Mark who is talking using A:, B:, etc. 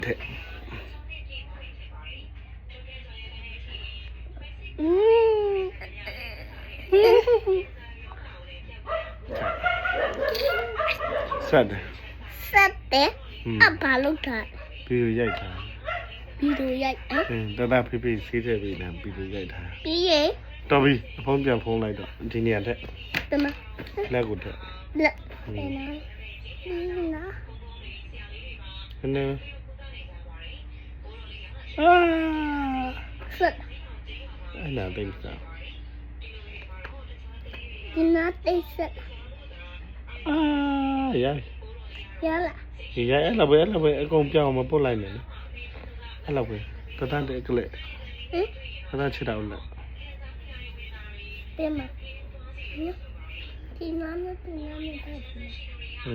A: တဲ့ဆက်တယ်
B: အဘာလို့ထား
A: ဗီဒီယိုရိုက်ထား
B: ဗီဒီယိုရိုက်
A: တတဖေးဖေးဆေးတဲ့ဗီဒီယိုရိုက်ထား
B: ပြီးရင်
A: တော်ပြီဖုန်းပြန်ဖုန်းလိုက်တော့ဒီနေရာတက်
B: တမ
A: လက်ကိုတက်
B: လက်နေနော်ဒီနော်
A: နည်း
B: ဆက်
A: အဲ့ဒါတိတ်စား
B: ဒီနာတိတ်ဆက်
A: ရ
B: ရလာ
A: ရအဲ့လိုပဲအကုန်ပြောင်းမပုတ်လိုက်နဲ့အဲ့လိုပဲတတတဲ့ကလေးတတချစ်တော်လက်
B: တယ်မဒီနာမတူနာမတူ